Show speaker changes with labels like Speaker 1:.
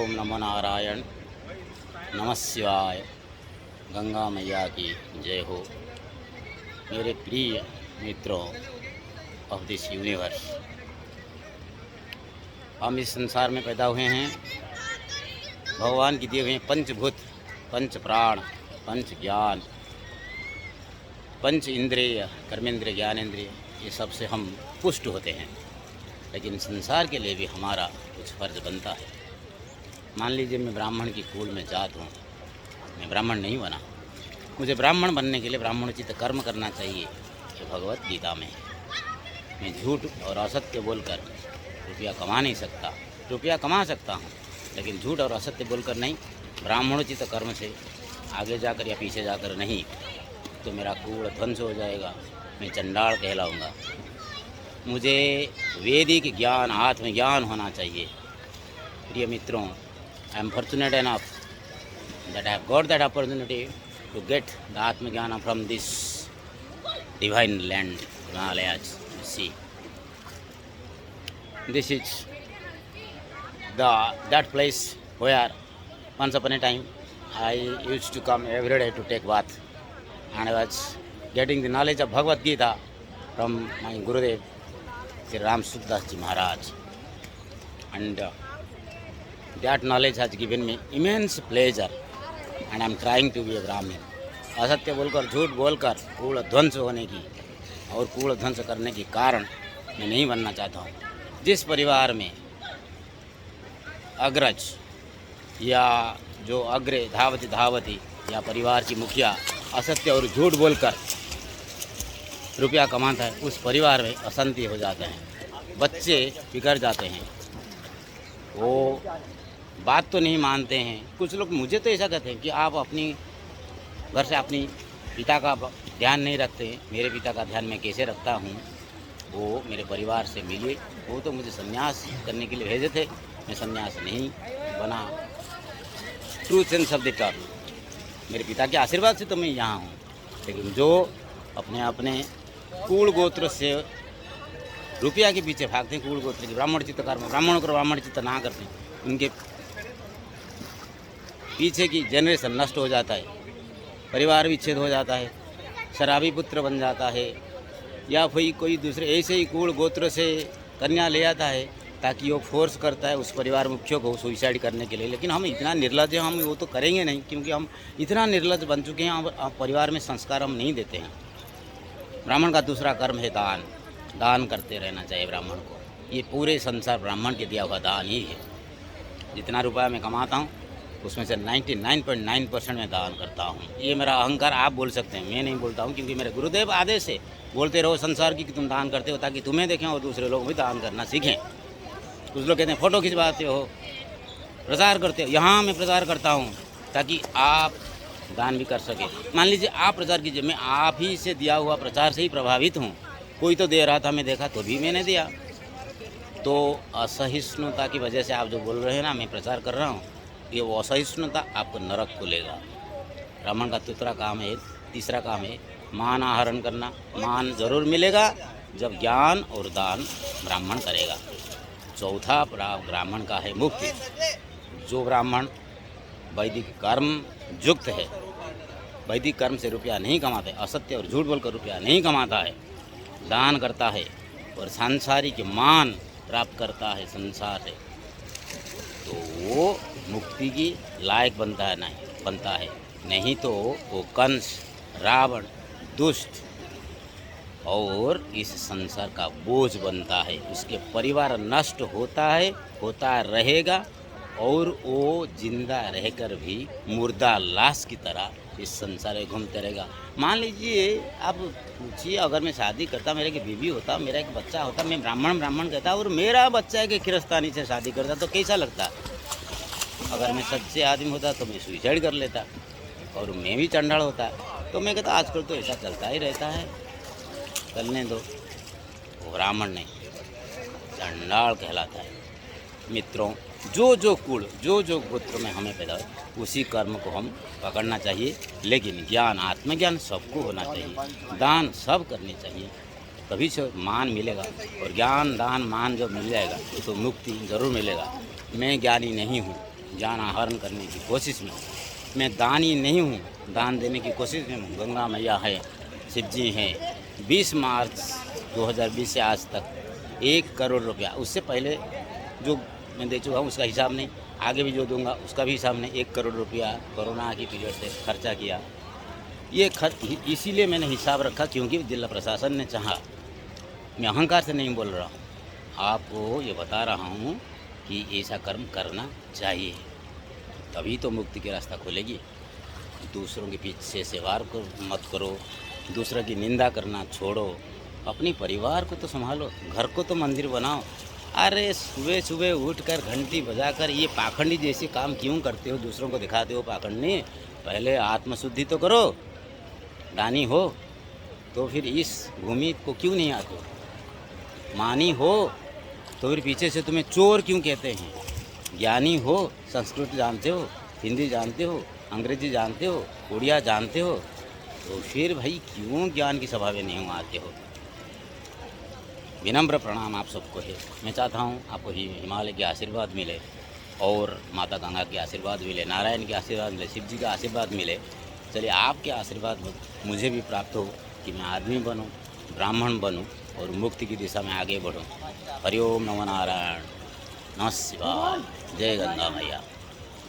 Speaker 1: ओम नमो नारायण, नमः शिवाय, गंगा मैया की जय हो। मेरे प्रिय मित्रों ऑफ दिस यूनिवर्स, हम इस संसार में पैदा हुए हैं भगवान की दिए हुए पंचभूत, पंच प्राण, पंच ज्ञान, पंच इंद्रिय, कर्मेंद्रिय, ज्ञानेंद्रिय, ये सब से हम पुष्ट होते हैं। लेकिन संसार के लिए भी हमारा कुछ फर्ज बनता है। मान लीजिए मैं ब्राह्मण की कुल में जात हूँ, मैं ब्राह्मण नहीं बना, मुझे ब्राह्मण बनने के लिए ब्राह्मणोचित कर्म करना चाहिए। ये भगवत गीता में है। मैं झूठ और असत्य बोलकर रुपया कमा नहीं सकता। रुपया कमा सकता हूँ लेकिन झूठ और असत्य बोलकर नहीं, ब्राह्मणोचित कर्म से आगे जाकर या पीछे जाकर नहीं, तो मेरा कूड़ ध्वंस हो जाएगा, मैं चंडाल कहलाऊँगा। मुझे वैदिक ज्ञान, आत्मज्ञान होना चाहिए। प्रिय मित्रों, I am fortunate enough that I have got that opportunity to get the Atmajnana from this divine land, Himalayas. You see, this is that place where once upon a time I used to come every day to take bath, and I was getting the knowledge of Bhagavad Gita from my Gurudev, Sri Ram Sukdas Ji Maharaj, and that knowledge has given me immense pleasure. And I am trying to be a Brahmin. असत्य बोलकर, झूठ बोलकर कूड़ ध्वंस होने की और कूड़ ध्वंस करने के कारण मैं नहीं बनना चाहता हूँ। जिस परिवार में अग्रज या जो अग्रे धावती या परिवार की मुखिया असत्य और झूठ बोलकर रुपया कमाता है, उस परिवार में अशांति हो जाता है, बच्चे बिगड़ जाते हैं, वो बात तो नहीं मानते हैं। कुछ लोग मुझे तो ऐसा कहते हैं कि आप अपनी घर से अपनी पिता का ध्यान नहीं रखते। मेरे पिता का ध्यान मैं कैसे रखता हूँ, वो मेरे परिवार से मिलिए। वो तो मुझे संन्यास करने के लिए भेजे थे, मैं संन्यास नहीं बना। True sense of the term, मेरे पिता के आशीर्वाद से तो मैं यहाँ हूँ। लेकिन जो अपने अपने कुल गोत्र से रुपया के पीछे भागते हैं, कुल गोत्र के ब्राह्मणचित्त कर्म, ब्राह्मण को ब्राह्मणचित्त ना करते, उनके पीछे की जनरेशन नष्ट हो जाता है, परिवार विच्छेद हो जाता है, शराबी पुत्र बन जाता है, या फिर कोई दूसरे ऐसे ही कुल गोत्र से कन्या ले आता है ताकि वो फोर्स करता है उस परिवार मुख्य को सुइसाइड करने के लिए। लेकिन हम इतना निर्लज्ज हैं, हम वो तो करेंगे नहीं, क्योंकि हम इतना निर्लज्ज बन चुके हैं। हम परिवार में संस्कार हम नहीं देते हैं। ब्राह्मण का दूसरा कर्म है दान। दान करते रहना चाहिए ब्राह्मण को। ये पूरे संसार ब्राह्मण के दिया हुआ दान ही है। जितना रुपया मैं कमाता हूँ उसमें से 99.9% मैं दान करता हूँ। ये मेरा अहंकार आप बोल सकते हैं, मैं नहीं बोलता हूँ, क्योंकि मेरे गुरुदेव आदेश है, बोलते रहो संसार की कि तुम दान करते हो ताकि तुम्हें देखें और दूसरे लोग भी दान करना सीखें। कुछ लोग कहते हैं फ़ोटो खिंचवाते हो, प्रचार करते हो। यहाँ मैं प्रचार करता हूँ ताकि आप दान भी कर सके। मान लीजिए आप प्रचार कीजिए, मैं आप ही से दिया हुआ प्रचार से ही प्रभावित हूँ। कोई तो दे रहा था, मैं देखा तो भी मैंने दिया। तो असहिष्णुता की वजह से आप जो बोल रहे हैं ना, मैं प्रचार कर रहा हूँ, ये वो असहिष्णुता आपको नरक को लेगा। ब्राह्मण का तीसरा काम है मान आहरण करना। मान जरूर मिलेगा जब ज्ञान और दान ब्राह्मण करेगा। चौथा ब्राह्मण का है मुक्ति। जो ब्राह्मण वैदिक कर्म युक्त है, वैदिक कर्म से रुपया नहीं कमाते, असत्य और झूठ बोलकर रुपया नहीं कमाता है, दान करता है और सांसारिक मान प्राप्त करता है संसार से, तो वो मुक्ति की लायक बनता है। नहीं तो वो कंस, रावण, दुष्ट और इस संसार का बोझ बनता है। उसके परिवार नष्ट होता रहेगा और वो जिंदा रहकर भी मुर्दा लाश की तरह इस संसार में घूमते रहेगा। मान लीजिए आप पूछिए, अगर मैं शादी करता, मेरे की बीवी होता, मेरा एक बच्चा होता, मैं ब्राह्मण कहता और मेरा बच्चा एक किरस्तानी से शादी करता, तो कैसा लगता? अगर मैं सच्चे आदमी होता तो मैं सुइसाइड कर लेता और मैं भी चंडाल होता। तो मैं कहता आजकल तो ऐसा चलता ही रहता है, चलने दो। वो ब्राह्मण नहीं, चंडाल कहलाता है। मित्रों, जो कुल, जो गोत्र में हमें पैदा हो, उसी कर्म को हम पकड़ना चाहिए। लेकिन ज्ञान, आत्मज्ञान सबको होना चाहिए, दान सब करने चाहिए, तभी से मान मिलेगा। और ज्ञान, दान, मान जब मिल जाएगा तो मुक्ति ज़रूर मिलेगा। मैं ज्ञानी नहीं हूँ, जान आहरण करने की कोशिश में हूँ। मैं दानी नहीं हूँ, दान देने की कोशिश में हूँ। गंगा मैया है, शिव जी हैं। 20 मार्च 2020 से आज तक 1 करोड़ रुपया, उससे पहले जो मैं दे चुका हूँ उसका हिसाब नहीं, आगे भी जो दूंगा उसका भी हिसाब नहीं। 1 करोड़ रुपया कोरोना की पीरियड से खर्चा किया। ये इसीलिए मैंने हिसाब रखा क्योंकि जिला प्रशासन ने चाहा। मैं अहंकार से नहीं बोल रहा हूँ, आपको ये बता रहा हूँ कि ऐसा कर्म करना चाहिए, तभी तो मुक्ति की रास्ता खुलेगी। दूसरों के पीछे से वार को मत करो, दूसरों की निंदा करना छोड़ो, अपनी परिवार को तो संभालो, घर को तो मंदिर बनाओ। अरे सुबह सुबह उठकर घंटी बजाकर ये पाखंडी जैसे काम क्यों करते हो? दूसरों को दिखाते हो पाखंडी। पहले आत्मशुद्धि तो करो। दानी हो तो फिर इस भूमि को क्यों नहीं आते हो? मानी हो तो फिर पीछे से तुम्हें चोर क्यों कहते हैं? ज्ञानी हो, संस्कृत जानते हो, हिंदी जानते हो, अंग्रेजी जानते हो, उड़िया जानते हो, तो फिर भाई क्यों ज्ञान की सभा में नहीं आते हो? विनम्र प्रणाम आप सबको है। मैं चाहता हूँ आपको हिमालय के आशीर्वाद मिले और माता गंगा के आशीर्वाद मिले, नारायण के आशीर्वाद मिले, शिव जी का आशीर्वाद मिले। चलिए आपके आशीर्वाद मुझे भी प्राप्त हो कि मैं आदमी बनूं, ब्राह्मण बनूं और मुक्ति की दिशा में आगे बढ़ूं। हरिओम नमो नारायण, नमः शिवाय, जय गंगा मैया।